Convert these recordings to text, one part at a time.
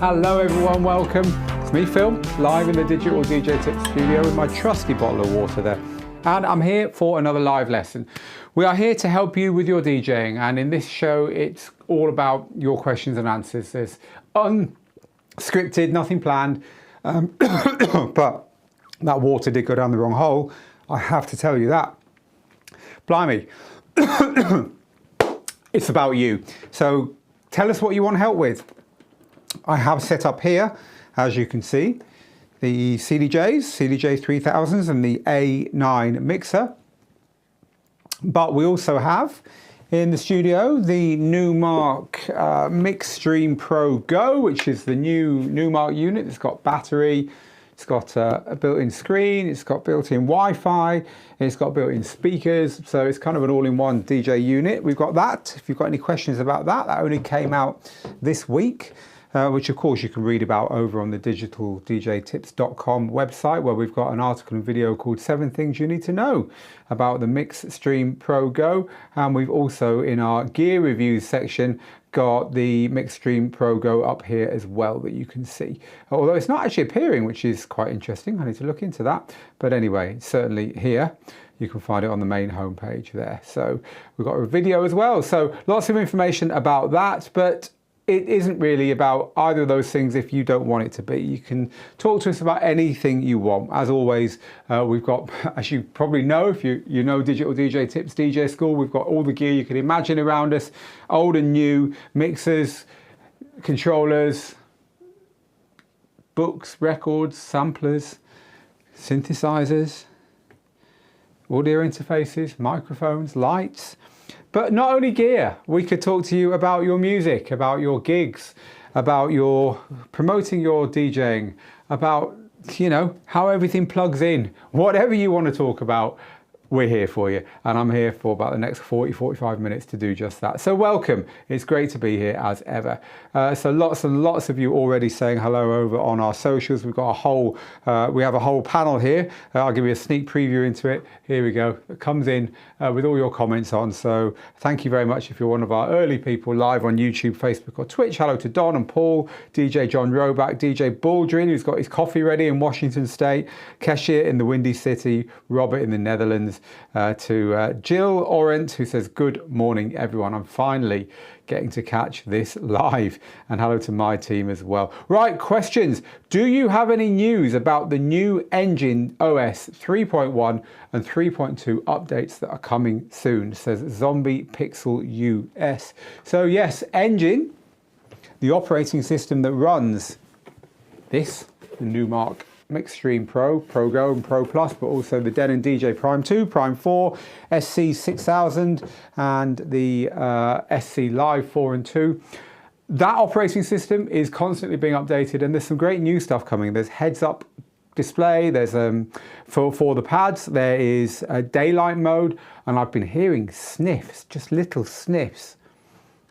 Hello everyone, welcome. It's me, Phil, live in the Digital DJ Tips studio with my trusty bottle of water there. And I'm here for another live lesson. We are here to help you with your DJing, and in this show it's all about your questions and answers. There's unscripted, nothing planned, but that water did go down the wrong hole. I have to tell you that. Blimey. It's about you. So tell us what you want help with. I have set up here, as you can see, the CDJ 3000s and the A9 mixer. But we also have in the studio the Numark Mixstream Pro Go, which is the new Numark unit. It's got battery, it's got a built-in screen, it's got built-in Wi-Fi, it's got built-in speakers, so it's kind of an all-in-one DJ unit. We've got that. If you've got any questions about that, that only came out this week. Which of course you can read about over on the digitaldjtips.com website, where we've got an article and video called 7 Things You Need to Know about the Mixstream Pro Go. And we've also, in our gear reviews section, got the Mixstream Pro Go up here as well that you can see. Although it's not actually appearing, which is quite interesting. I need to look into that. But anyway, certainly here. You can find it on the main homepage there. So we've got a video as well. So lots of information about that, but it isn't really about either of those things if you don't want it to be. You can talk to us about anything you want. As always, we've got, as you probably know, if you know Digital DJ Tips DJ School, we've got all the gear you can imagine around us, old and new, mixers, controllers, books, records, samplers, synthesizers, audio interfaces, microphones, lights. But not only gear, we could talk to you about your music, about your gigs, about your promoting your DJing, about, you know, how everything plugs in. Whatever you want to talk about, we're here for you. And I'm here for about the next 40-45 minutes to do just that. So welcome. It's great to be here as ever. So lots and lots of you already saying hello over on our socials. We've got a whole, we have a whole panel here. I'll give you a sneak preview into it. Here we go. It comes in with all your comments on. So thank you very much if you're one of our early people live on YouTube, Facebook or Twitch. Hello to Don and Paul, DJ John Roback, DJ Baldrin, who's got his coffee ready in Washington State, Keshir in the Windy City, Robert in the Netherlands, to Jill Orent, who says, good morning, everyone. I'm finally getting to catch this live. And hello to my team as well. Right, questions. Do you have any news about the new Engine OS 3.1 and 3.2 updates that are coming soon? Says Zombie Pixel US. So yes, Engine, the operating system that runs this, the Numark Mixstream Pro, Pro Go and Pro Plus, but also the Denon DJ Prime 2, Prime 4, SC 6000 and the SC Live 4 and 2. That operating system is constantly being updated, and there's some great new stuff coming. There's heads-up display, there's for the pads, there is a daylight mode, and I've been hearing sniffs, just little sniffs,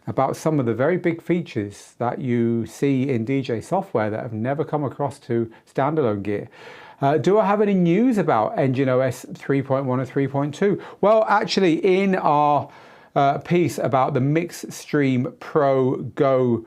about some of the very big features that you see in DJ software that have never come across to standalone gear. Do I have any news about Engine OS 3.1 or 3.2? Well, actually, in our piece about the Mixstream Pro Go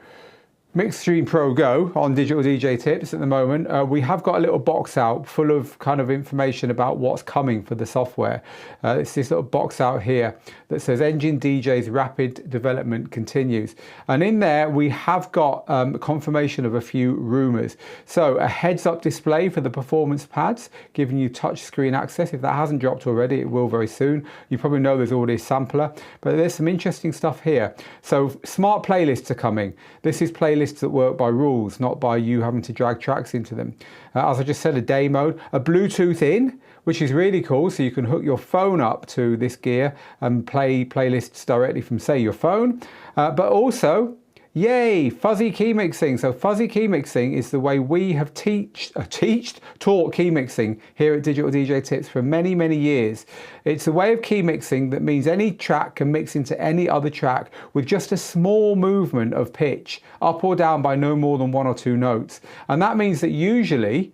on Digital DJ Tips at the moment, we have got a little box out full of kind of information about what's coming for the software. It's this little box out here that says Engine DJ's rapid development continues. And in there, we have got confirmation of a few rumors. So a heads-up display for the performance pads, giving you touch screen access. If that hasn't dropped already, it will very soon. You probably know there's already a sampler, but there's some interesting stuff here. So smart playlists are coming. This is playlists that work by rules, not by you having to drag tracks into them. As I just said, a day mode, a Bluetooth in, which is really cool, so you can hook your phone up to this gear and play playlists directly from, say, your phone. But also, yay, fuzzy key mixing. So fuzzy key mixing is the way we have taught key mixing here at Digital DJ Tips for many, many years. It's a way of key mixing that means any track can mix into any other track with just a small movement of pitch, up or down by no more than 1 or 2 notes. And that means that usually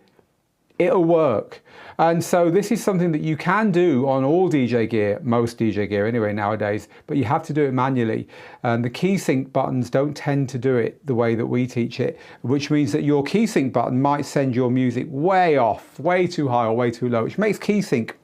it'll work. And so this is something that you can do on all DJ gear, most DJ gear anyway nowadays, but you have to do it manually. And the key sync buttons don't tend to do it the way that we teach it, which means that your key sync button might send your music way off, way too high or way too low, which makes key sync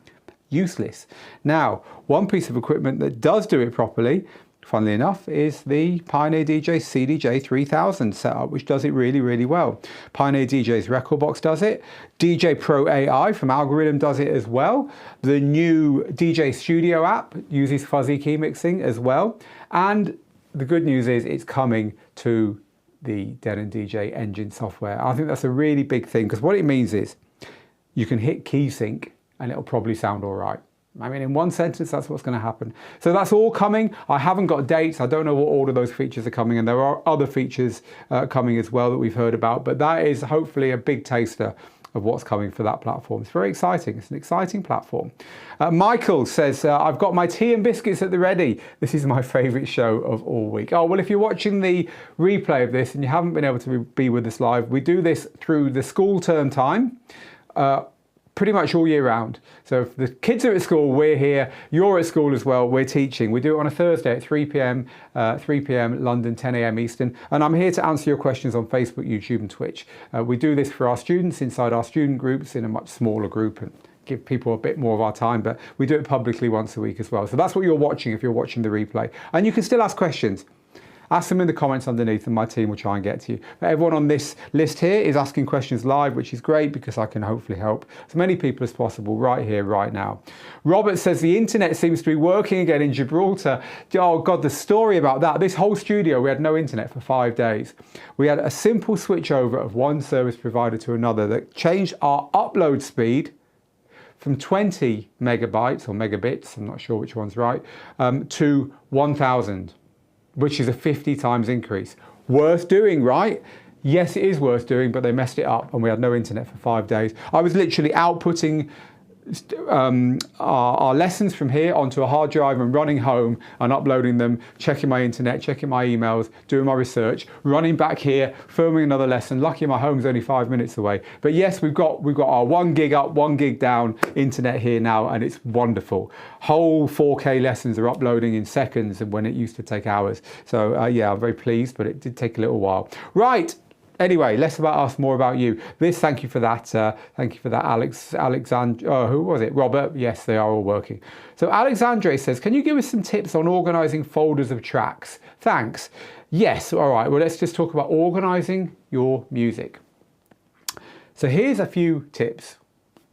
useless. Now, one piece of equipment that does do it properly, funnily enough, is the Pioneer DJ CDJ 3000 setup, which does it really, really well. Pioneer DJ's Rekordbox does it. DJ Pro AI from Algorithm does it as well. The new DJ Studio app uses fuzzy key mixing as well. And the good news is it's coming to the Denon DJ engine software. I think that's a really big thing, because what it means is you can hit key sync and it'll probably sound all right. I mean, in one sentence, that's what's going to happen. So that's all coming. I haven't got dates. I don't know what order those features are coming, and there are other features coming as well that we've heard about, but that is hopefully a big taster of what's coming for that platform. It's very exciting. It's an exciting platform. Michael says, I've got my tea and biscuits at the ready. This is my favorite show of all week. Oh, well, if you're watching the replay of this and you haven't been able to be with us live, we do this through the school term time. Pretty much all year round. So if the kids are at school, we're here. You're at school as well, we're teaching. We do it on a Thursday at 3 p.m. London, 10 a.m. Eastern. And I'm here to answer your questions on Facebook, YouTube and Twitch. We do this for our students inside our student groups in a much smaller group, and give people a bit more of our time, but we do it publicly once a week as well. So that's what you're watching if you're watching the replay. And you can still ask questions. Ask them in the comments underneath and my team will try and get to you. But everyone on this list here is asking questions live, which is great because I can hopefully help as many people as possible right here, right now. Robert says the internet seems to be working again in Gibraltar. Oh God, the story about that. This whole studio, we had no internet for 5 days. We had a simple switchover of one service provider to another that changed our upload speed from 20 megabytes or megabits, I'm not sure which one's right, to 1,000. Which is a 50 times increase. Worth doing, right? Yes, it is worth doing, but they messed it up and we had no internet for 5 days. I was literally outputting our lessons from here onto a hard drive and running home and uploading them, checking my internet, checking my emails, doing my research, running back here, filming another lesson. Lucky my home's only 5 minutes away. But yes, we've got our 1 gig up, 1 gig down internet here now, and it's wonderful. Whole 4K lessons are uploading in seconds and when it used to take hours. So yeah, I'm very pleased, but it did take a little while. Right. Anyway, less about us, more about you. Thank you for that. Thank you for that, Alexandre. Who was it? Robert. Yes, they are all working. So Alexandre says, can you give us some tips on organising folders of tracks? Thanks. Yes. All right. Well, let's just talk about organising your music. So here's a few tips.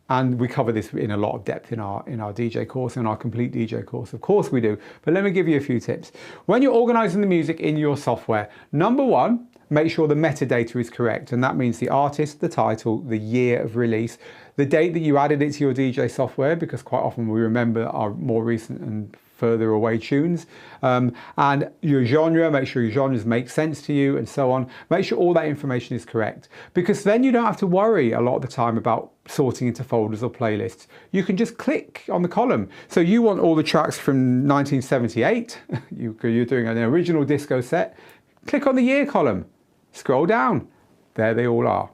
And we cover this in a lot of depth in our DJ course, in our complete DJ course. Of course we do. But let me give you a few tips. When you're organising the music in your software, number one, make sure the metadata is correct. And that means the artist, the title, the year of release, the date that you added it to your DJ software, because quite often we remember our more recent and further away tunes, and your genre, make sure your genres make sense to you and so on. Make sure all that information is correct, because then you don't have to worry a lot of the time about sorting into folders or playlists. You can just click on the column. So you want all the tracks from 1978, you're doing an original disco set, click on the year column, scroll down, there they all are.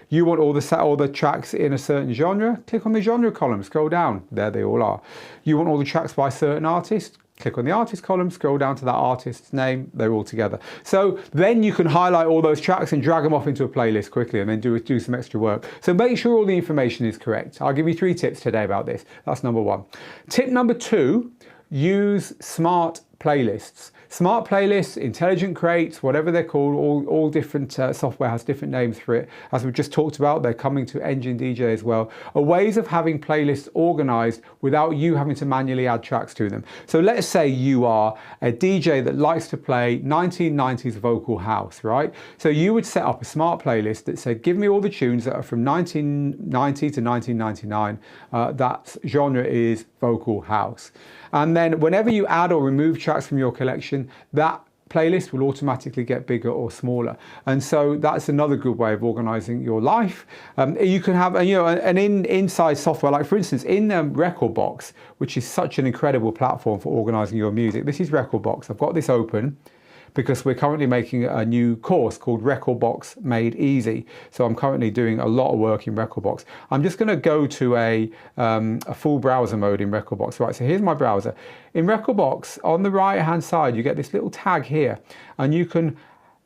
You want all the tracks in a certain genre, click on the genre column, scroll down, there they all are. You want all the tracks by a certain artist, click on the artist column, scroll down to that artist's name, they're all together. So then you can highlight all those tracks and drag them off into a playlist quickly and then do some extra work. So make sure all the information is correct. I'll give you 3 tips today about this. That's number 1. Tip number 2, use smart playlists. Smart playlists, intelligent crates, whatever they're called, all different software has different names for it. As we've just talked about, they're coming to Engine DJ as well, are ways of having playlists organized without you having to manually add tracks to them. So let's say you are a DJ that likes to play 1990s vocal house, right? So you would set up a smart playlist that said, give me all the tunes that are from 1990 to 1999. That genre is vocal house. And then whenever you add or remove tracks from your collection, that playlist will automatically get bigger or smaller. And so that's another good way of organizing your life. You can have an inside software, like for instance, in Rekordbox, which is such an incredible platform for organizing your music. This is Rekordbox. I've got this open. because we're currently making a new course called Rekordbox Made Easy. So I'm currently doing a lot of work in Rekordbox. I'm just going to go to a full browser mode in Rekordbox. Right, so here's my browser. In Rekordbox, on the right hand side, you get this little tag here, and you can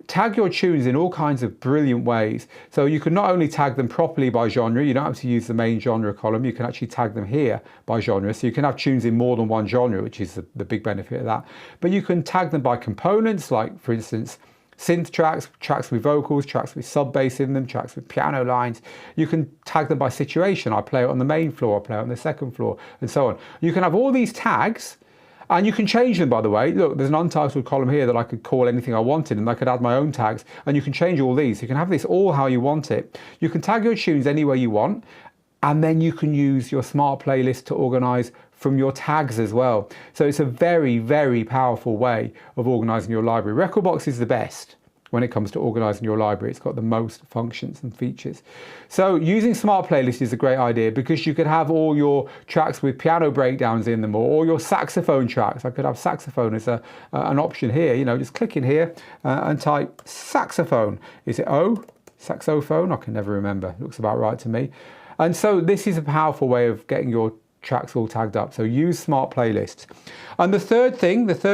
tag your tunes in all kinds of brilliant ways. So you can not only tag them properly by genre, you don't have to use the main genre column, you can actually tag them here by genre. So you can have tunes in more than one genre, which is the big benefit of that. But you can tag them by components, like for instance, synth tracks, tracks with vocals, tracks with sub bass in them, tracks with piano lines. You can tag them by situation. I play it on the main floor, I play it on the second floor, and so on. You can have all these tags, and you can change them, by the way. Look, there's an untitled column here that I could call anything I wanted, and I could add my own tags, and you can change all these. You can have this all how you want it. You can tag your tunes any way you want, and then you can use your smart playlist to organize from your tags as well. So it's a very, very powerful way of organizing your library. Rekordbox is the best when it comes to organizing your library. It's got the most functions and features. So using smart playlists is a great idea, because you could have all your tracks with piano breakdowns in them, or your saxophone tracks. I could have saxophone as an option here. You know, just click in here and type saxophone. Is it O? Saxophone? I can never remember. Looks about right to me. And so this is a powerful way of getting your tracks all tagged up. So use smart playlists. And the third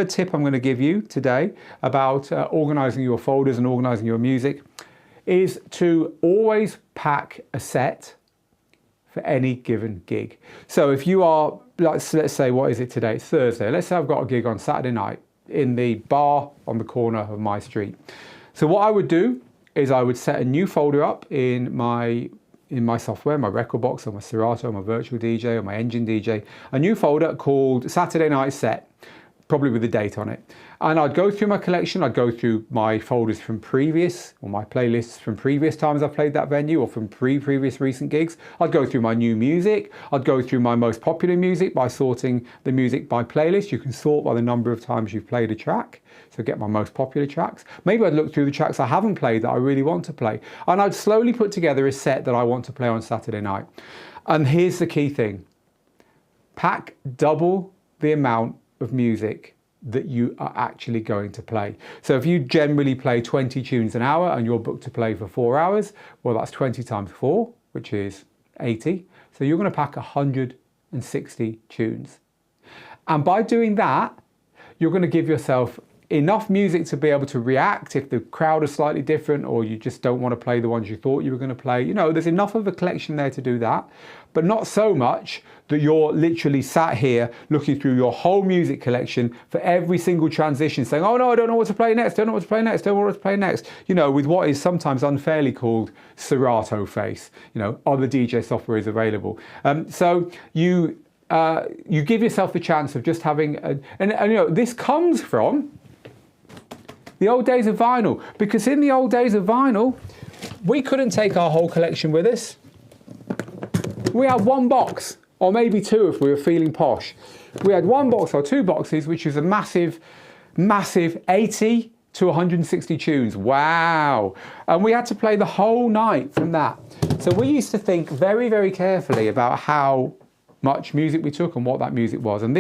tip I'm going to give you today about organizing your folders and organizing your music is to always pack a set for any given gig. So if you are, let's say, what is it today? It's Thursday. Let's say I've got a gig on Saturday night in the bar on the corner of my street. So what I would do is I would set a new folder up in my software, my Rekordbox or my Serato, my Virtual DJ or my Engine DJ, a new folder called Saturday Night Set, probably with a date on it. And I'd go through my collection, I'd go through my folders from previous, or my playlists from previous times I've played that venue, or from previous recent gigs. I'd go through my new music, I'd go through my most popular music by sorting the music by playlist. You can sort by the number of times you've played a track, so get my most popular tracks. Maybe I'd look through the tracks I haven't played that I really want to play, and I'd slowly put together a set that I want to play on Saturday night. And here's the key thing: pack double the amount of music that you are actually going to play. So if you generally play 20 tunes an hour and you're booked to play for 4 hours, well, that's 20 times 4, which is 80. So you're going to pack 160 tunes. And by doing that, you're going to give yourself enough music to be able to react if the crowd is slightly different, or you just don't want to play the ones you thought you were going to play. You know, there's enough of a collection there to do that, but not so much that you're literally sat here looking through your whole music collection for every single transition, saying, oh no, I don't know what to play next, don't know what to play next, don't know what to play next. You know, with what is sometimes unfairly called Serato face. You know, other DJ software is available. So you give yourself the chance of just having, and you know, this comes from the old days of vinyl, because in the old days of vinyl, we couldn't take our whole collection with us. We had one box, or maybe two if we were feeling posh. We had one box or two boxes, which is a massive 80 to 160 tunes. Wow. And we had to play the whole night from that. So we used to think very, very carefully about how much music we took and what that music was. And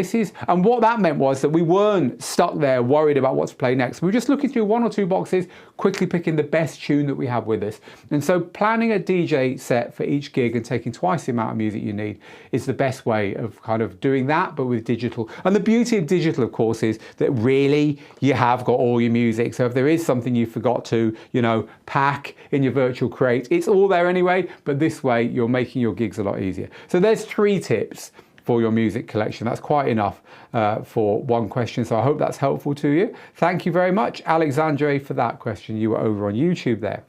what that meant was that we weren't stuck there worried about what to play next. We were just looking through one or two boxes, quickly picking the best tune that we have with us. And so planning a DJ set for each gig and taking twice the amount of music you need is the best way of kind of doing that, but with digital. And the beauty of digital, of course, is that really you have got all your music. So if there is something you forgot to, you know, pack in your virtual crate, it's all there anyway, but this way you're making your gigs a lot easier. So there's 3 tips for your music collection. That's quite enough for one question, so I hope that's helpful to you. Thank you very much, Alexandre, for that question. You were over on YouTube there.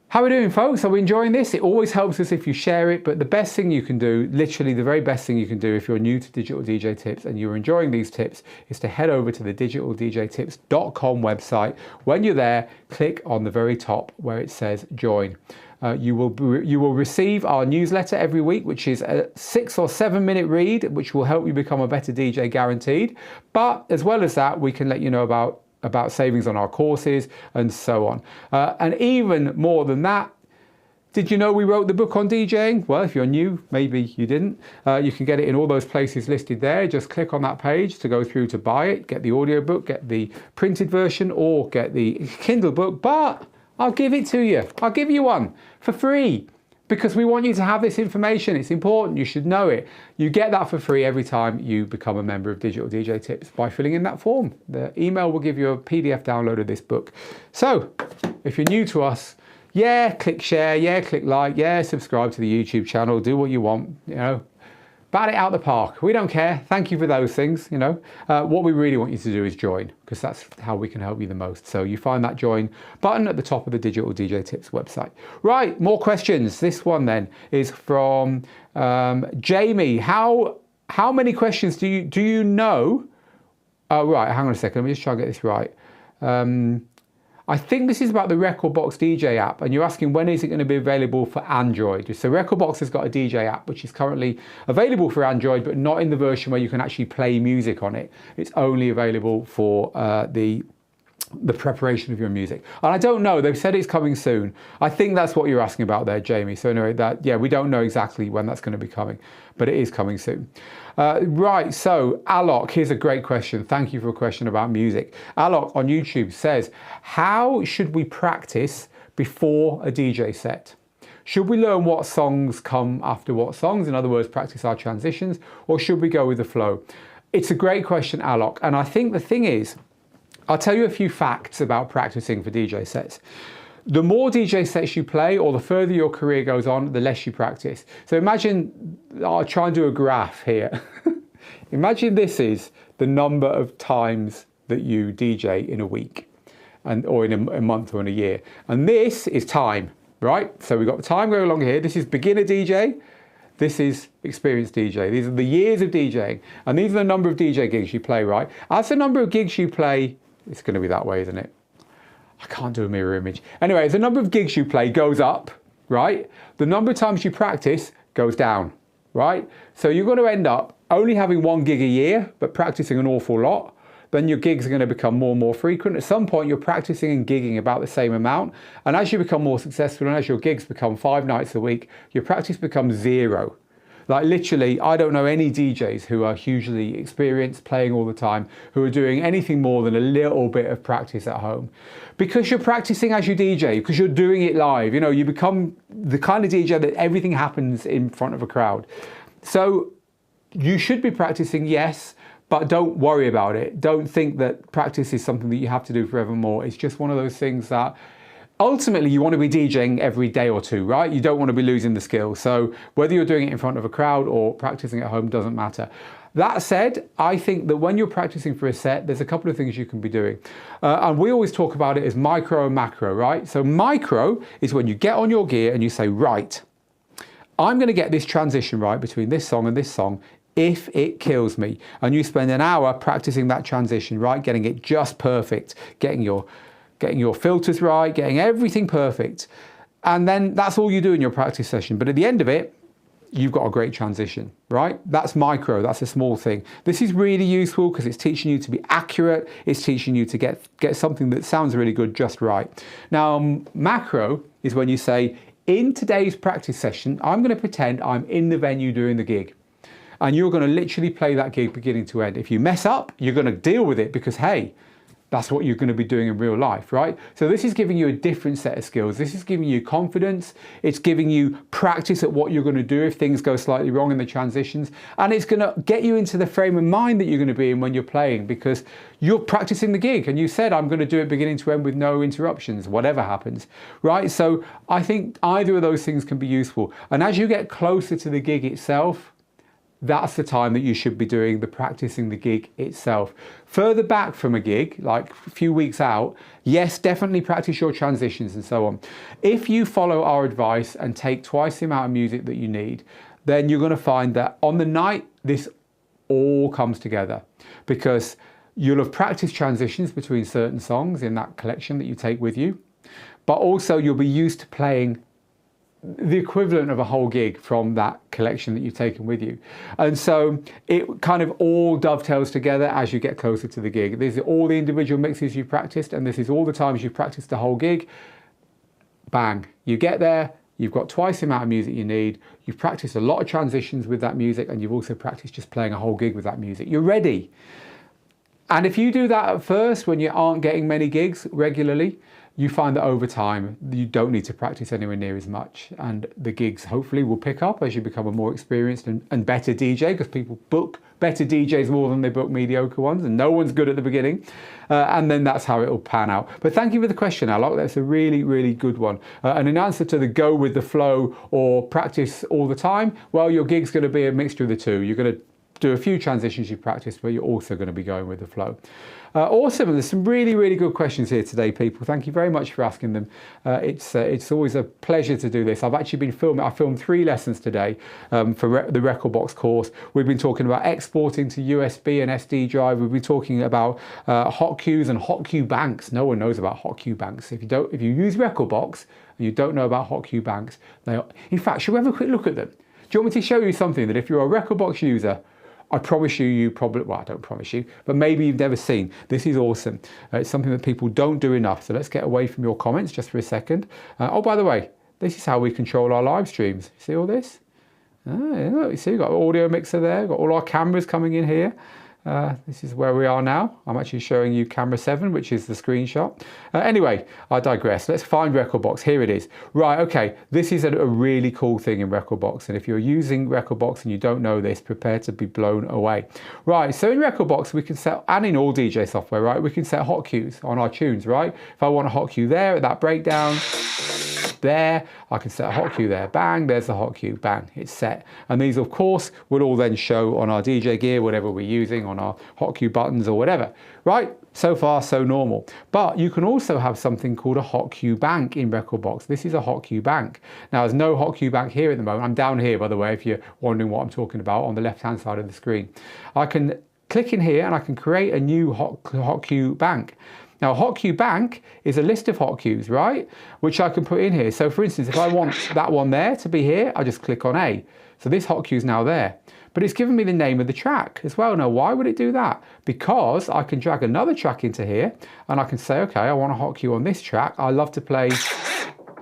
How are we doing, folks? Are we enjoying this? It always helps us if you share it, but the best thing you can do, literally the very best thing you can do if you're new to Digital DJ Tips and you're enjoying these tips, is to head over to the digitaldjtips.com website. When you're there, click on the very top where it says join. You will receive our newsletter every week, which is a 6 or 7 minute read, which will help you become a better DJ, guaranteed. But as well as that, we can let you know about savings on our courses and so on. And even more than that, Did you know we wrote the book on DJing? Well, if you're new, maybe you didn't. You can get it in all those places listed there. Just click on that page to go through to buy it, get the audiobook, get the printed version, or get the Kindle book. But I'll give it to you. I'll give you one for free, because we want you to have this information. It's important. You should know it. You get that for free every time you become a member of Digital DJ Tips by filling in that form. The email will give you a PDF download of this book. So if you're new to us, yeah, click share, yeah, click like, yeah, subscribe to the YouTube channel, do what you want, you know, bat it out the park. We don't care. Thank you for those things, you know. What we really want you to do is join, because that's how we can help you the most. So you find that join button at the top of the Digital DJ Tips website. Right, more questions. This one then is from Jamie. How many questions do you know? Oh, right, hang on a second. Let me just try and get this right. I think this is about the Rekordbox DJ app, and you're asking when is it going to be available for Android. So Rekordbox has got a DJ app which is currently available for Android, but not in the version where you can actually play music on it. It's only available for the preparation of your music. And I don't know, they've said it's coming soon. I think that's what you're asking about there, Jamie. So anyway, yeah, we don't know exactly when that's going to be coming, but it is coming soon. Right, so Alok, here's a great question. Thank you for a question about music. Alok on YouTube says, how should we practice before a DJ set? Should we learn what songs come after what songs? In other words, practice our transitions, or should we go with the flow? It's a great question, Alok. And I think the thing is, I'll tell you a few facts about practicing for DJ sets. The more DJ sets you play, or the further your career goes on, the less you practice. So imagine, I'll try and do a graph here. Imagine this is the number of times that you DJ in a week, or in a month or in a year. And this is time, right? So we've got the time going along here. This is beginner DJ. This is experienced DJ. These are the years of DJing. And these are the number of DJ gigs you play, right? As the number of gigs you play, it's going to be that way, isn't it? I can't do a mirror image. Anyway, as the number of gigs you play goes up, right? The number of times you practice goes down, right? So you're going to end up only having 1 gig a year, but practicing an awful lot. Then your gigs are going to become more and more frequent. At some point, you're practicing and gigging about the same amount. And as you become more successful and as your gigs become 5 nights a week, your practice becomes 0. Like literally, I don't know any DJs who are hugely experienced, playing all the time, who are doing anything more than a little bit of practice at home. Because you're practicing as you DJ, because you're doing it live. You know, you become the kind of DJ that everything happens in front of a crowd. So you should be practicing, yes, but don't worry about it. Don't think that practice is something that you have to do forevermore. It's just one of those things that ultimately you want to be DJing every day or two, right? You don't want to be losing the skill. So whether you're doing it in front of a crowd or practicing at home doesn't matter. That said, I think that when you're practicing for a set, there's a couple of things you can be doing. And we always talk about it as micro and macro, right? So micro is when you get on your gear and you say, right, I'm going to get this transition right between this song and this song if it kills me. And you spend an hour practicing that transition, right? Getting it just perfect, getting your filters right, getting everything perfect. And then that's all you do in your practice session. But at the end of it, you've got a great transition, right? That's micro, that's a small thing. This is really useful because it's teaching you to be accurate. It's teaching you to get something that sounds really good just right. Now, macro is when you say, in today's practice session, I'm going to pretend I'm in the venue doing the gig. And you're going to literally play that gig beginning to end. If you mess up, you're going to deal with it because, hey, that's what you're going to be doing in real life, right? So this is giving you a different set of skills. This is giving you confidence. It's giving you practice at what you're going to do if things go slightly wrong in the transitions. And it's going to get you into the frame of mind that you're going to be in when you're playing because you're practicing the gig. And you said, I'm going to do it beginning to end with no interruptions, whatever happens, right? So I think either of those things can be useful. And as you get closer to the gig itself, that's the time that you should be doing the practicing the gig itself. Further back from a gig, like a few weeks out, yes, definitely practice your transitions and so on. If you follow our advice and take twice the amount of music that you need, then you're going to find that on the night, this all comes together because you'll have practiced transitions between certain songs in that collection that you take with you, but also you'll be used to playing the equivalent of a whole gig from that collection that you've taken with you. And so it kind of all dovetails together as you get closer to the gig. These are all the individual mixes you've practiced, and this is all the times you've practiced the whole gig. Bang, you get there, You've got twice the amount of music you need. You've practiced a lot of transitions with that music, and you've also practiced just playing a whole gig with that music. You're ready. And if you do that at first, when you aren't getting many gigs regularly, you find that over time, you don't need to practice anywhere near as much. And the gigs hopefully will pick up as you become a more experienced and better DJ, because people book better DJs more than they book mediocre ones, and no one's good at the beginning. And then that's how it'll pan out. But thank you for the question, Alok. That's a really, really good one. And in answer to the go with the flow or practice all the time, well, your gig's going to be a mixture of the two. You're going to do a few transitions you practice, but you're also going to be going with the flow. Awesome. There's some really, really good questions here today, people. Thank you very much for asking them. It's always a pleasure to do this. I've actually been filming. I filmed 3 lessons today for the Rekordbox course. We've been talking about exporting to USB and SD drive. We've been talking about hot cues and hot cue banks. No one knows about hot cue banks. If you use Rekordbox and you don't know about hot cue banks, in fact, should we have a quick look at them? Do you want me to show you something that if you're a Rekordbox user, I promise you probably, well, I don't promise you, but maybe you've never seen. This is awesome. It's something that people don't do enough. So let's get away from your comments just for a second. Oh, by the way, this is how we control our live streams. See all this? You see, we've got an audio mixer there. We've got all our cameras coming in here. This is where we are now. I'm actually showing you camera 7, which is the screenshot. Anyway, I digress. Let's find Rekordbox. Here it is. Right, okay. This is a really cool thing in Rekordbox. And if you're using Rekordbox and you don't know this, prepare to be blown away. Right, so in Rekordbox, we can set, and in all DJ software, right, we can set hot cues on our tunes, right? If I want a hot cue there at that breakdown, there, I can set a hot cue there, bang, there's the hot cue, bang, it's set. And these of course will all then show on our DJ gear, whatever we're using, on our hot cue buttons or whatever, right? So far so normal. But you can also have something called a hot cue bank in Rekordbox. This is a hot cue bank. Now there's no hot cue bank here at the moment. I'm down here, by the way, if you're wondering what I'm talking about, on the left hand side of the screen. I can click in here and I can create a new hot cue bank. Now, a hot cue bank is a list of hot cues, right? Which I can put in here. So for instance, if I want that one there to be here, I just click on A. So this hot cue is now there. But it's given me the name of the track as well. Now, why would it do that? Because I can drag another track into here and I can say, okay, I want a hot cue on this track. I love to play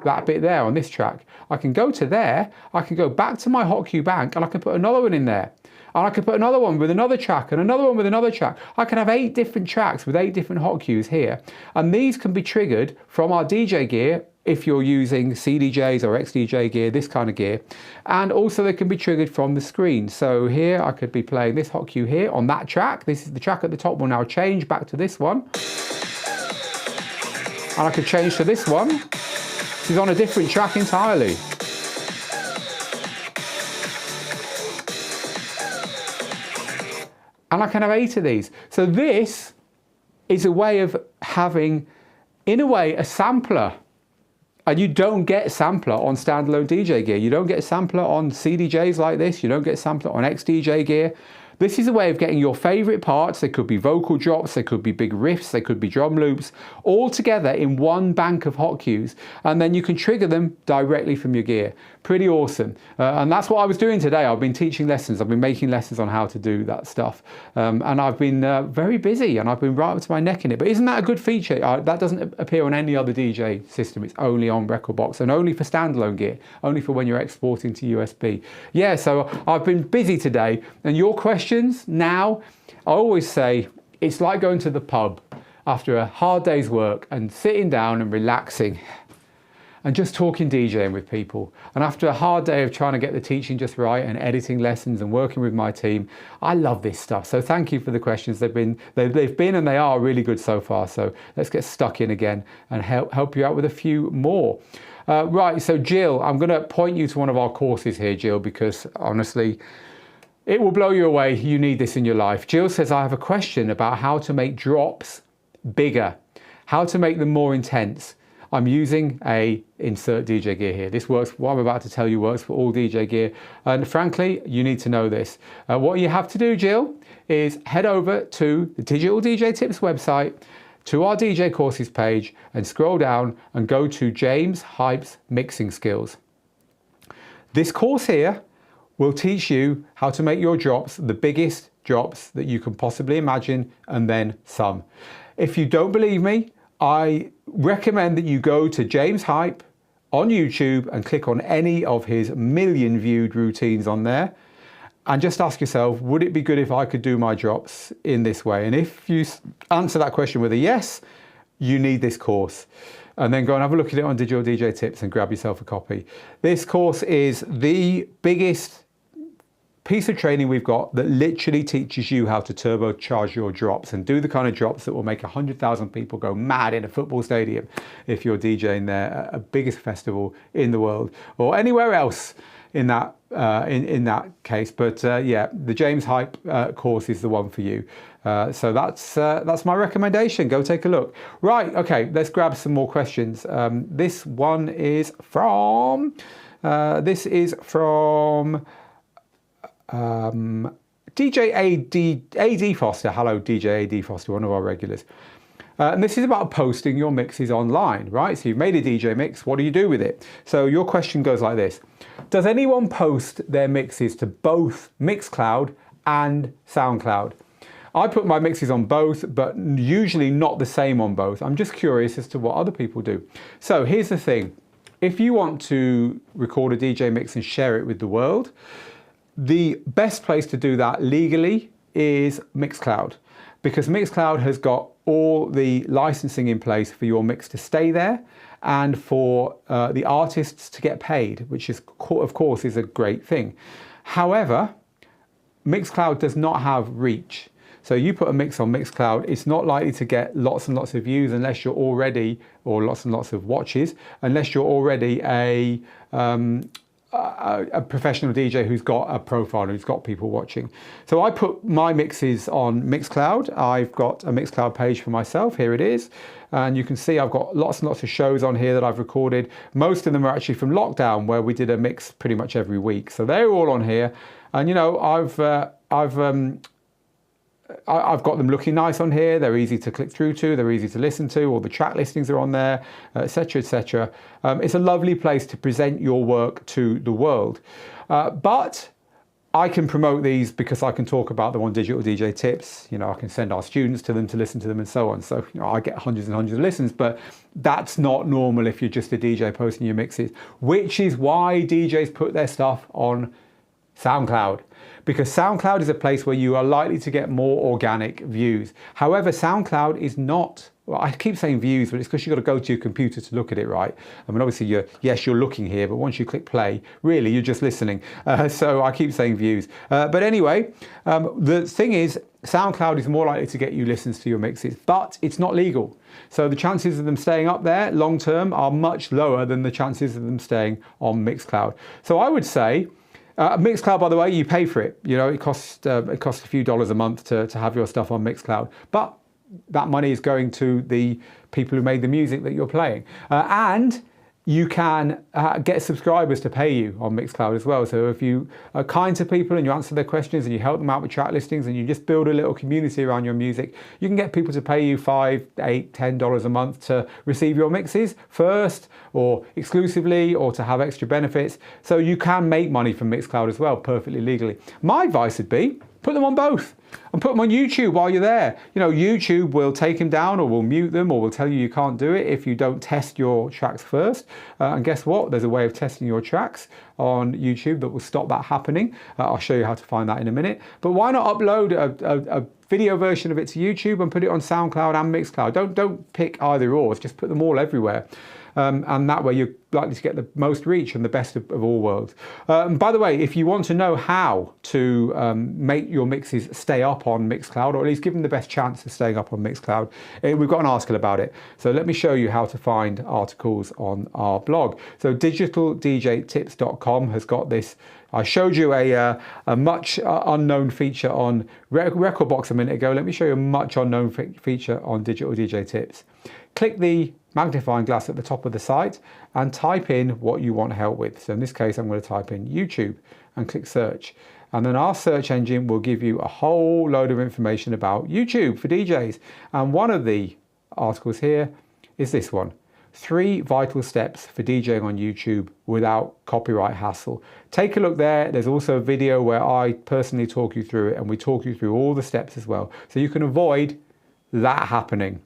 that bit there on this track. I can go to there, I can go back to my hot cue bank and I can put another one in there. And I can put another one with another track and another one with another track. I can have 8 different tracks with 8 different hot cues here. And these can be triggered from our DJ gear if you're using CDJs or XDJ gear, this kind of gear. And also they can be triggered from the screen. So here I could be playing this hot cue here on that track. This is the track at the top will now change back to this one. And I could change to this one. This is on a different track entirely. And I can have 8 of these. So this is a way of having, in a way, a sampler. And you don't get a sampler on standalone DJ gear. You don't get a sampler on CDJs like this. You don't get a sampler on XDJ gear. This is a way of getting your favorite parts. They could be vocal drops, they could be big riffs, they could be drum loops, all together in one bank of hot cues. And then you can trigger them directly from your gear. Pretty awesome. And that's what I was doing today. I've been teaching lessons. I've been making lessons on how to do that stuff. And I've been very busy and I've been right up to my neck in it. But isn't that a good feature? That doesn't appear on any other DJ system. It's only on Rekordbox and only for standalone gear, only for when you're exporting to USB. Yeah, so I've been busy today. And your questions now, I always say, it's like going to the pub after a hard day's work and sitting down and relaxing and just talking DJing with people. And after a hard day of trying to get the teaching just right and editing lessons and working with my team, I love this stuff. So thank you for the questions. They've been and they are really good so far. So let's get stuck in again and help you out with a few more. Right, so Jill, I'm gonna point you to one of our courses here, Jill, because honestly, it will blow you away. You need this in your life. Jill says, I have a question about how to make drops bigger, how to make them more intense. I'm using a insert DJ gear here. This works, what I'm about to tell you works for all DJ gear. And frankly, you need to know this. What you have to do, Jill, is head over to the Digital DJ Tips website, to our DJ courses page and scroll down and go to James Hype's Mixing Skills. This course here will teach you how to make your drops the biggest drops that you can possibly imagine and then some. If you don't believe me, I recommend that you go to James Hype on YouTube and click on any of his million viewed routines on there and just ask yourself, would it be good if I could do my drops in this way? And if you answer that question with a yes, you need this course. And then go and have a look at it on Digital DJ Tips and grab yourself a copy. This course is the biggest piece of training we've got that literally teaches you how to turbocharge your drops and do the kind of drops that will make 100,000 people go mad in a football stadium if you're DJing there at a biggest festival in the world or anywhere else in that in that case. But yeah, the James Hype course is the one for you. So that's my recommendation. Go take a look. Right, okay, let's grab some more questions. This one is from DJ AD Foster. Hello, DJ AD Foster, one of our regulars. And this is about posting your mixes online, right? So you've made a DJ mix, what do you do with it? So your question goes like this. Does anyone post their mixes to both Mixcloud and SoundCloud? I put my mixes on both, but usually not the same on both. I'm just curious as to what other people do. So here's the thing. If you want to record a DJ mix and share it with the world, the best place to do that legally is Mixcloud, because Mixcloud has got all the licensing in place for your mix to stay there and for the artists to get paid, which is, of course, is a great thing. However, Mixcloud does not have reach. So you put a mix on Mixcloud, it's not likely to get lots and lots of views unless you're already, or lots and lots of watches, unless you're already a professional DJ who's got a profile, who's got people watching. So I put my mixes on Mixcloud. I've got a Mixcloud page for myself. Here it is. And you can see I've got lots and lots of shows on here that I've recorded. Most of them are actually from lockdown, where we did a mix pretty much every week. So they're all on here. And you know, I've got them looking nice on here. They're easy to click through to. They're easy to listen to. All the track listings are on there, etc., etc. It's a lovely place to present your work to the world. But I can promote these because I can talk about them on Digital DJ Tips. You know, I can send our students to them to listen to them and so on. So, you know, I get hundreds and hundreds of listens, but that's not normal if you're just a DJ posting your mixes, which is why DJs put their stuff on SoundCloud, because SoundCloud is a place where you are likely to get more organic views. However, SoundCloud is not, well, I keep saying views, but it's because you've got to go to your computer to look at it, right? I mean, obviously, you're looking here, but once you click play, really, you're just listening. So I keep saying views. But anyway, the thing is, SoundCloud is more likely to get you listens to your mixes, but it's not legal. So the chances of them staying up there long term are much lower than the chances of them staying on Mixcloud. So I would say, Mixcloud, by the way, you pay for it. You know, it costs a few dollars a month to have your stuff on Mixcloud, but that money is going to the people who made the music that you're playing. And you can get subscribers to pay you on Mixcloud as well. So if you are kind to people and you answer their questions and you help them out with track listings and you just build a little community around your music, you can get people to pay you $5, $8, $10 a month to receive your mixes first, or exclusively, or to have extra benefits. So you can make money from Mixcloud as well, perfectly legally. My advice would be, put them on both and put them on YouTube while you're there. You know, YouTube will take them down or will mute them or will tell you can't do it if you don't test your tracks first. And guess what? There's a way of testing your tracks on YouTube that will stop that happening. I'll show you how to find that in a minute. But why not upload a video version of it to YouTube and put it on SoundCloud and Mixcloud? Don't pick either or, just put them all everywhere. And that way you're likely to get the most reach and the best of all worlds. By the way, if you want to know how to make your mixes stay up on Mixcloud, or at least give them the best chance of staying up on Mixcloud, we've got an article about it. So let me show you how to find articles on our blog. So digitaldjtips.com has got this. I showed you a much unknown feature on Rekordbox a minute ago. Let me show you a much unknown feature on Digital DJ Tips. Click the magnifying glass at the top of the site and type in what you want help with. So in this case, I'm going to type in YouTube and click search. And then our search engine will give you a whole load of information about YouTube for DJs. And one of the articles here is this one. 3 vital steps for DJing on YouTube without copyright hassle. Take a look there. There's also a video where I personally talk you through it, and we talk you through all the steps as well, so you can avoid that happening.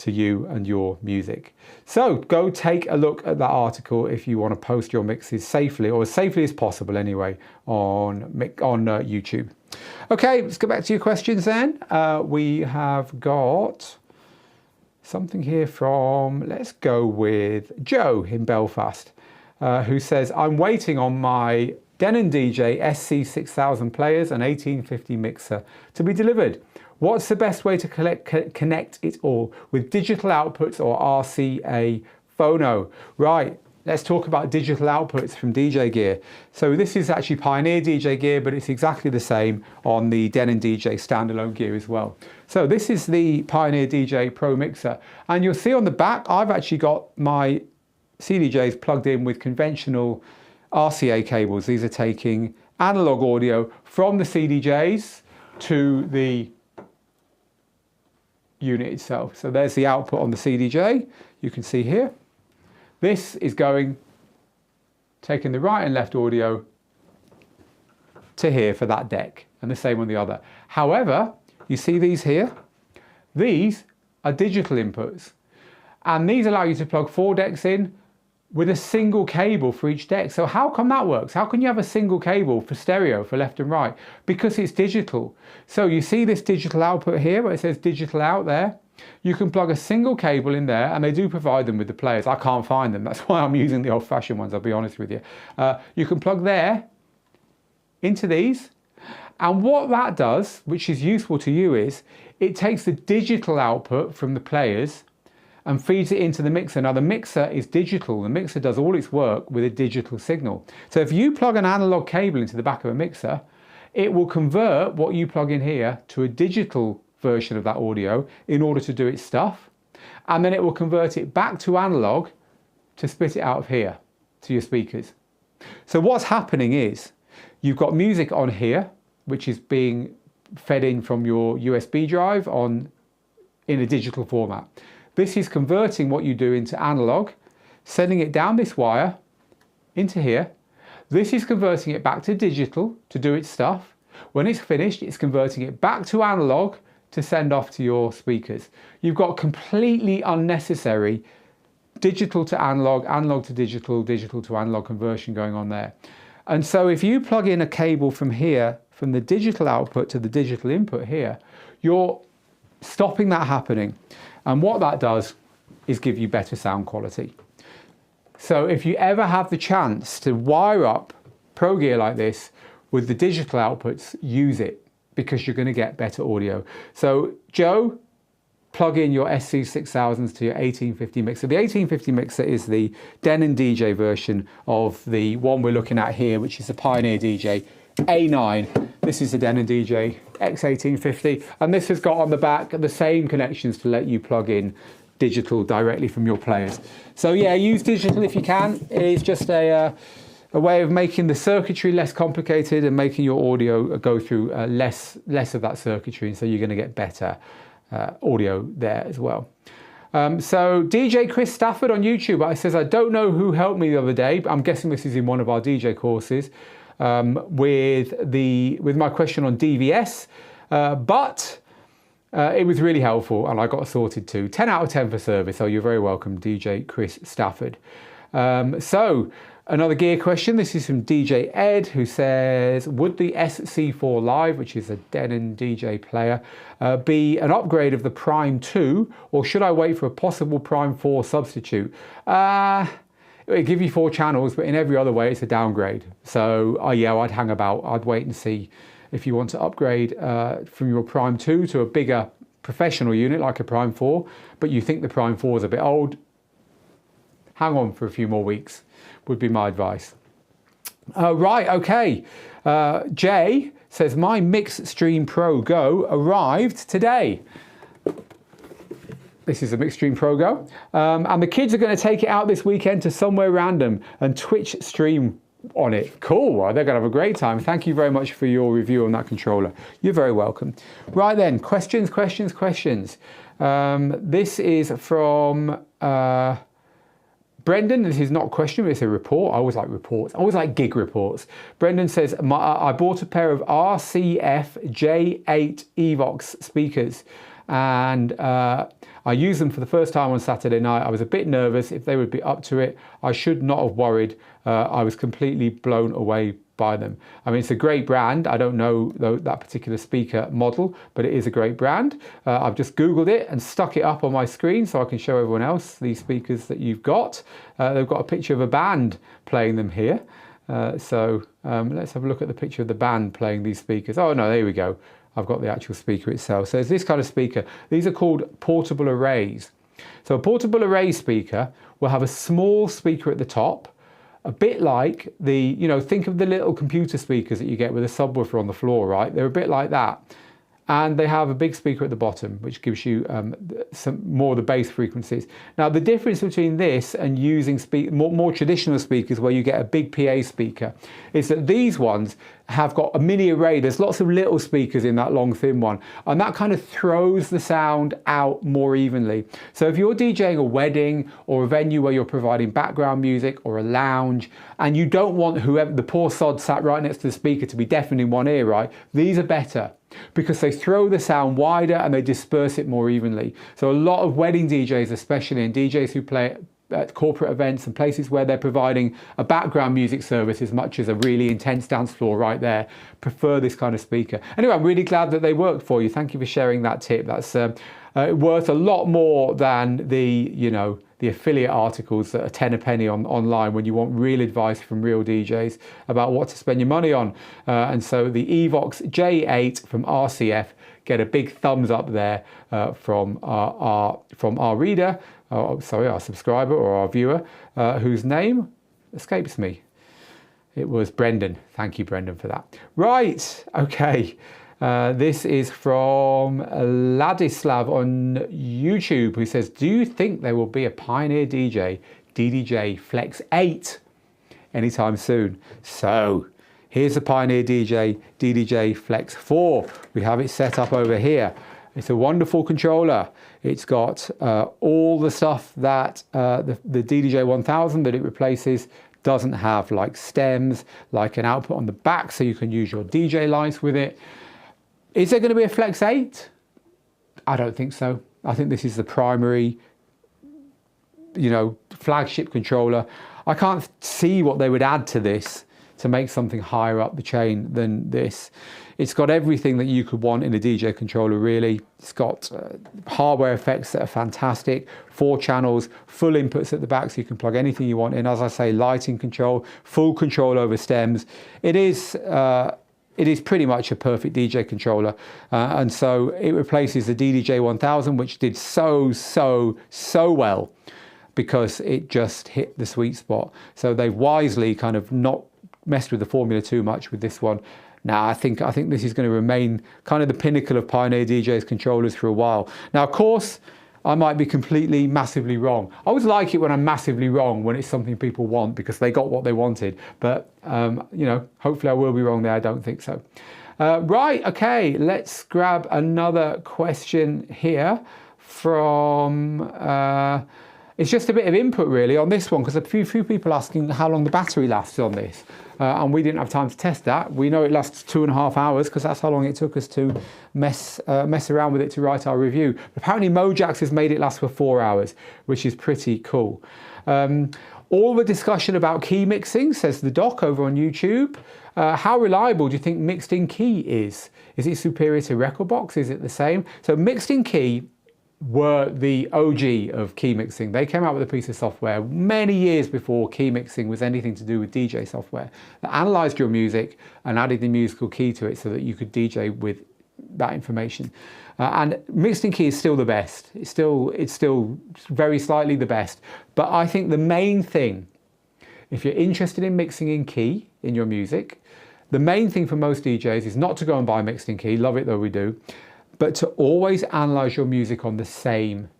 to you and your music. So go take a look at that article if you want to post your mixes safely, or as safely as possible anyway, on YouTube. Okay, let's go back to your questions then. We have got something here from, let's go with Joe in Belfast, who says, I'm waiting on my Denon DJ SC 6000 players and 1850 mixer to be delivered. What's the best way to connect it all with digital outputs or RCA phono? Right, let's talk about digital outputs from DJ gear. So this is actually Pioneer DJ gear, but it's exactly the same on the Denon DJ standalone gear as well. So this is the Pioneer DJ Pro Mixer, and you'll see on the back, I've actually got my CDJs plugged in with conventional RCA cables. These are taking analog audio from the CDJs to the unit itself. So there's the output on the CDJ, you can see here. This is taking the right and left audio to here for that deck, and the same on the other. However, you see these here? These are digital inputs, and these allow you to plug 4 decks in with a single cable for each deck. So how come that works? How can you have a single cable for stereo, for left and right? Because it's digital. So you see this digital output here where it says digital out there? You can plug a single cable in there, and they do provide them with the players. I can't find them. That's why I'm using the old-fashioned ones, I'll be honest with you. You can plug there into these. And what that does, which is useful to you, is it takes the digital output from the players and feeds it into the mixer. Now the mixer is digital. The mixer does all its work with a digital signal. So if you plug an analog cable into the back of a mixer, it will convert what you plug in here to a digital version of that audio in order to do its stuff. And then it will convert it back to analog to spit it out of here to your speakers. So what's happening is you've got music on here, which is being fed in from your USB drive in a digital format. This is converting what you do into analog, sending it down this wire into here. This is converting it back to digital to do its stuff. When it's finished, it's converting it back to analog to send off to your speakers. You've got completely unnecessary digital to analog, analog to digital, digital to analog conversion going on there. And so if you plug in a cable from here, from the digital output to the digital input here, you're stopping that happening. And what that does is give you better sound quality. So if you ever have the chance to wire up Pro gear like this with the digital outputs, use it, because you're going to get better audio. So Joe, plug in your SC 6000s to your 1850 mixer. The 1850 mixer is the Denon DJ version of the one we're looking at here, which is the Pioneer DJ A9. This is the Denon DJ X1850, and this has got on the back the same connections to let you plug in digital directly from your players. So yeah, use digital if you can. It is just a way of making the circuitry less complicated and making your audio go through less of that circuitry, and so you're going to get better audio there as well. So DJ Chris Stafford on YouTube says, I don't know who helped me the other day, but I'm guessing this is in one of our DJ courses, with my question on DVS, but it was really helpful and I got sorted too. 10 out of 10 for service, so you're very welcome, DJ Chris Stafford. So another gear question, this is from DJ Ed, who says, would the SC4 Live, which is a Denon DJ player, be an upgrade of the Prime 2, or should I wait for a possible Prime 4 substitute? It'll give you 4 channels, but in every other way it's a downgrade. So yeah, I'd hang about. I'd wait and see if you want to upgrade from your Prime 2 to a bigger professional unit like a Prime 4, but you think the Prime 4 is a bit old, hang on for a few more weeks, would be my advice. Right, okay. Jay says, my MixStream Pro Go arrived today. This is a MixStream Pro Go. And the kids are going to take it out this weekend to somewhere random and Twitch stream on it. Cool, well, they're going to have a great time. Thank you very much for your review on that controller. You're very welcome. Right then, questions. This is from Brendan. This is not a question, but it's a report. I always like reports. I always like gig reports. Brendan says, I bought a pair of RCF J8 Evox speakers. and I used them for the first time on Saturday night. I was a bit nervous if they would be up to it. I should not have worried. I was completely blown away by them. I mean, it's a great brand. I don't know that particular speaker model, but it is a great brand. I've just Googled it and stuck it up on my screen so I can show everyone else these speakers that you've got. They've got a picture of a band playing them here. Let's have a look at the picture of the band playing these speakers. Oh no, there we go. I've got the actual speaker itself. So it's this kind of speaker. These are called portable arrays. So a portable array speaker will have a small speaker at the top, a bit like the, think of the little computer speakers that you get with a subwoofer on the floor, right? They're a bit like that. And they have a big speaker at the bottom, which gives you some more of the bass frequencies. Now, the difference between this and using more traditional speakers where you get a big PA speaker is that these ones have got a mini array. There's lots of little speakers in that long, thin one, and that kind of throws the sound out more evenly. So if you're DJing a wedding or a venue where you're providing background music or a lounge, and you don't want whoever, the poor sod sat right next to the speaker, to be deafened in one ear, right? These are better, because they throw the sound wider and they disperse it more evenly. So a lot of wedding DJs, especially, and DJs who play at corporate events and places where they're providing a background music service as much as a really intense dance floor right there, prefer this kind of speaker. Anyway, I'm really glad that they worked for you. Thank you for sharing that tip. That's worth a lot more than the affiliate articles that are 10 a penny online when you want real advice from real DJs about what to spend your money on. And so the Evox J8 from RCF get a big thumbs up there from our reader, our subscriber or our viewer, whose name escapes me. It was Brendan. Thank you, Brendan, for that. Right, okay. This is from Ladislav on YouTube, who says, do you think there will be a Pioneer DJ DDJ-FLX8 anytime soon? So here's the Pioneer DJ DDJ-FLX4. We have it set up over here. It's a wonderful controller. It's got all the stuff that the DDJ-1000 that it replaces doesn't have, like stems, like an output on the back so you can use your DJ lights with it. Is there going to be a Flex 8? I don't think so. I think this is the primary, flagship controller. I can't see what they would add to this to make something higher up the chain than this. It's got everything that you could want in a DJ controller, really. It's got hardware effects that are fantastic, 4 channels, full inputs at the back so you can plug anything you want in. As I say, lighting control, full control over stems. It is pretty much a perfect DJ controller, and so it replaces the DDJ-1000, which did so well because it just hit the sweet spot. So they've wisely kind of not messed with the formula too much with this one. Now I think this is going to remain kind of the pinnacle of Pioneer DJ's controllers for a while. Now, of course, I might be completely, massively wrong. I always like it when I'm massively wrong, when it's something people want because they got what they wanted. But, hopefully I will be wrong there. I don't think so. Right, okay, let's grab another question here from... it's just a bit of input really on this one, because a few people asking how long the battery lasts on this. And we didn't have time to test that. We know it lasts 2.5 hours because that's how long it took us to mess around with it to write our review. But apparently Mojax has made it last for 4 hours, which is pretty cool. All the discussion about key mixing, says the doc over on YouTube. How reliable do you think mixed in key is? Is it superior to Rekordbox? Is it the same? So mixed in key were the OG of key mixing. They came out with a piece of software many years before key mixing was anything to do with DJ software, that analysed your music and added the musical key to it so that you could DJ with that information. And mixed in key is still the best. It's still very slightly the best. But I think the main thing, if you're interested in mixing in key in your music, the main thing for most DJs is not to go and buy mixed in key, love it though we do, but to always analyze your music on the same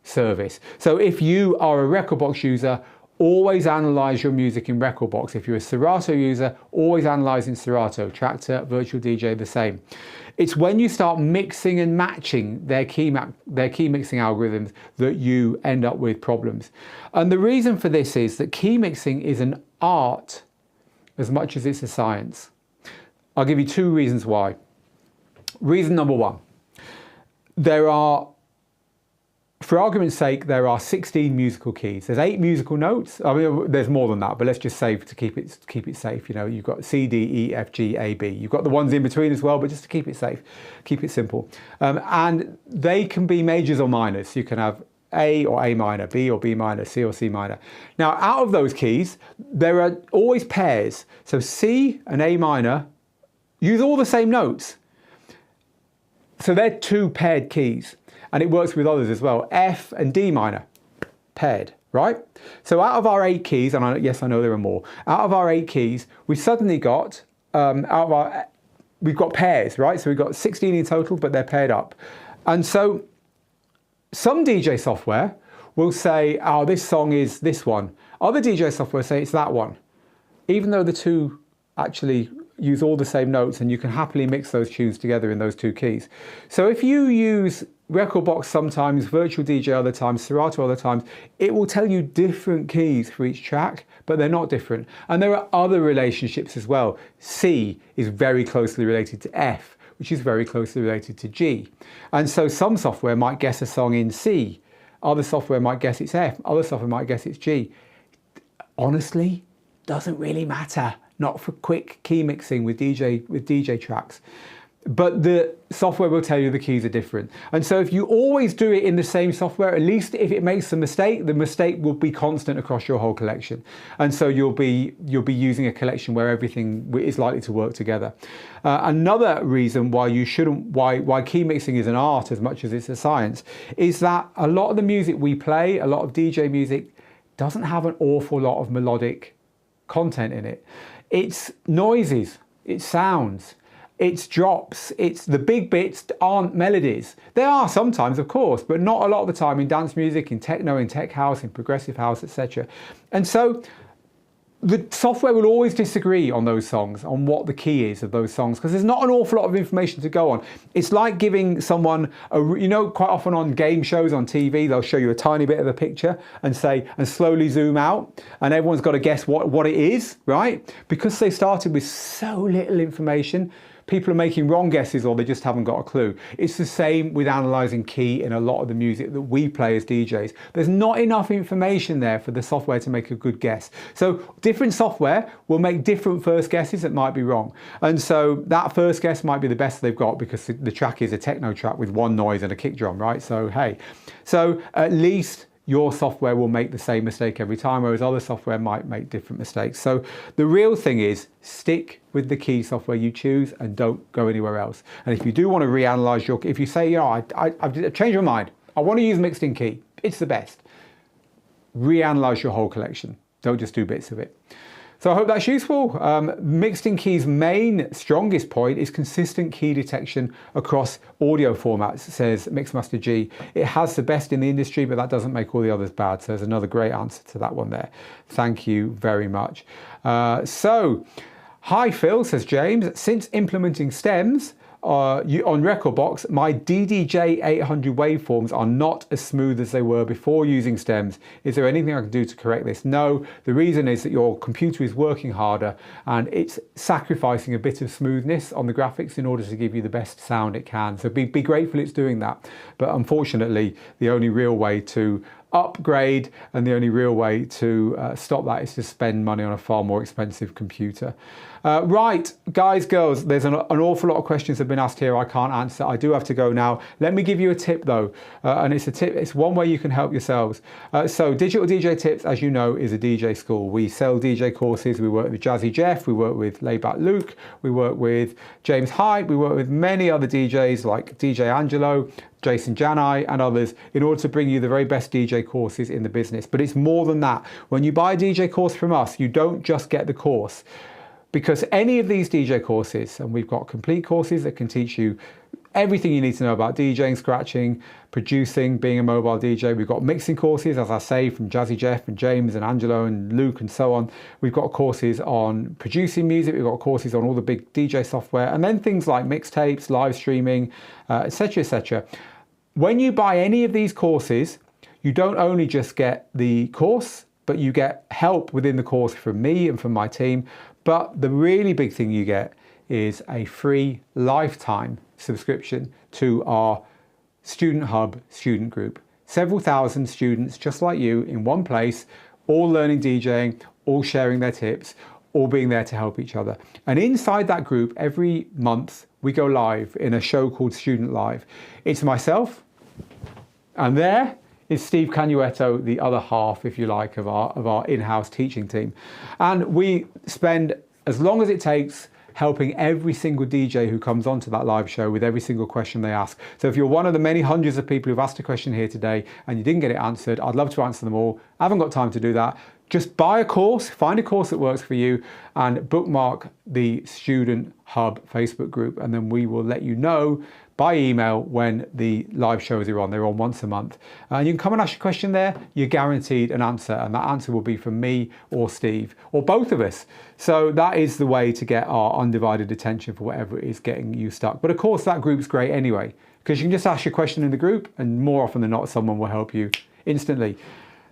service. So if you are a Rekordbox user, always analyze your music in Rekordbox. If you're a Serato user, always analyze in Serato. Traktor, Virtual DJ, the same. It's when you start mixing and matching their key mixing algorithms that you end up with problems. And the reason for this is that key mixing is an art as much as it's a science. I'll give you 2 reasons why. Reason number 1. there are, for argument's sake, there are 16 musical keys. There's 8 musical notes. I mean, there's more than that, but let's just say to keep it safe. You know, you've got C, D, E, F, G, A, B. You've got the ones in between as well, but just to keep it safe, keep it simple. And they can be majors or minors. So you can have A or A minor, B or B minor, C or C minor. Now, out of those keys, there are always pairs. So C and A minor use all the same notes. So they're 2 paired keys. And it works with others as well. F and D minor, paired, right? So out of our 8 keys, and yes, I know there are more. Out of our 8 keys, we suddenly got, we've got pairs, right? So we've got 16 in total, but they're paired up. And so some DJ software will say, oh, this song is this one. Other DJ software say it's that one. Even though the 2 actually use all the same notes, and you can happily mix those tunes together in those 2 keys. So if you use Rekordbox sometimes, Virtual DJ other times, Serato other times, it will tell you different keys for each track, but they're not different. And there are other relationships as well. C is very closely related to F, which is very closely related to G. And so some software might guess a song in C, other software might guess it's F, other software might guess it's G. Honestly, doesn't really matter. Not for quick key mixing with DJ tracks. But the software will tell you the keys are different. And so if you always do it in the same software, at least if it makes a mistake, the mistake will be constant across your whole collection. And so you'll be using a collection where everything is likely to work together. Another reason why you shouldn't, why key mixing is an art as much as it's a science, is that a lot of the music we play, a lot of DJ music, doesn't have an awful lot of melodic content in it. It's noises, it's sounds, it's drops, it's the big bits aren't melodies. They are sometimes, of course, but not a lot of the time in dance music, in techno, in tech house, in progressive house, etc. And so the software will always disagree on those songs, on what the key is of those songs, because there's not an awful lot of information to go on. It's like giving someone, you know, quite often on game shows on TV, they'll show you a tiny bit of a picture and say, and slowly zoom out, and everyone's got to guess what it is, right? Because they started with so little information, people are making wrong guesses or they just haven't got a clue. It's the same with analysing key in a lot of the music that we play as DJs. There's not enough information there for the software to make a good guess. So different software will make different first guesses that might be wrong. And so that first guess might be the best they've got because the track is a techno track with one noise and a kick drum, right? So hey, so at least your software will make the same mistake every time, whereas other software might make different mistakes. So the real thing is stick with the key software you choose and don't go anywhere else. And if you do want to reanalyze your, if you say, you know, I've changed my mind, I want to use mixed in key, it's the best. Reanalyze your whole collection. Don't just do bits of it. So I hope that's useful. Mixed in key's main strongest point is consistent key detection across audio formats, says Mixmaster G. It has the best in the industry, but that doesn't make all the others bad. So there's another great answer to that one there. Thank you very much. Hi Phil, says James. Since implementing stems on Rekordbox, my DDJ-800 waveforms are not as smooth as they were before using stems. Is there anything I can do to correct this? No, the reason is that your computer is working harder and it's sacrificing a bit of smoothness on the graphics in order to give you the best sound it can. So be grateful it's doing that. But unfortunately, the only real way to upgrade and the only real way to stop that is to spend money on a far more expensive computer. Right, guys, girls, there's an awful lot of questions have been asked here I can't answer. I do have to go now. Let me give you a tip though, and it's a tip, it's one way you can help yourselves. So Digital DJ Tips, as you know, is a DJ school. We sell DJ courses, we work with Jazzy Jeff, we work with Layback Luke, we work with James Hype, we work with many other DJs like DJ Angelo, Jason Janai and others in order to bring you the very best DJ courses in the business. But it's more than that. When you buy a DJ course from us, you don't just get the course. Because any of these DJ courses, and we've got complete courses that can teach you everything you need to know about DJing, scratching, producing, being a mobile DJ. We've got mixing courses, as I say, from Jazzy Jeff and James and Angelo and Luke and so on. We've got courses on producing music. We've got courses on all the big DJ software, and then things like mixtapes, live streaming, etc., etc. When you buy any of these courses, you don't only just get the course, but you get help within the course from me and from my team. But the really big thing you get is a free lifetime subscription to our Student Hub student group. Several thousand students just like you in one place, all learning DJing, all sharing their tips, all being there to help each other. And inside that group, every month, we go live in a show called Student Live. It's myself, and there is Steve Canuetto, the other half, if you like, of our in-house teaching team. And we spend as long as it takes helping every single DJ who comes onto that live show with every single question they ask. So if you're one of the many hundreds of people who've asked a question here today and you didn't get it answered, I'd love to answer them all. I haven't got time to do that. Just buy a course, find a course that works for you, and bookmark the Student Hub Facebook group, and then we will let you know by email when the live shows are on. They're on once a month. And you can come and ask your question there. You're guaranteed an answer, and that answer will be from me or Steve, or both of us. So that is the way to get our undivided attention for whatever is getting you stuck. But of course, that group's great anyway, because you can just ask your question in the group, and more often than not, someone will help you instantly.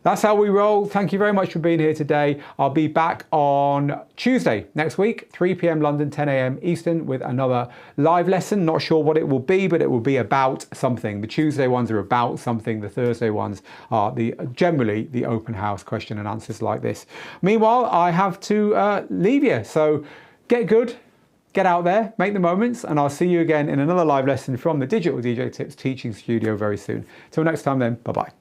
That's how we roll. Thank you very much for being here today. I'll be back on Tuesday next week, 3 p.m. London, 10 a.m. Eastern, with another live lesson. Not sure what it will be, but it will be about something. The Tuesday ones are about something. The Thursday ones are generally the open house question and answers like this. Meanwhile, I have to leave you. So get good, get out there, make the moments, and I'll see you again in another live lesson from the Digital DJ Tips Teaching Studio very soon. Till next time then, bye-bye.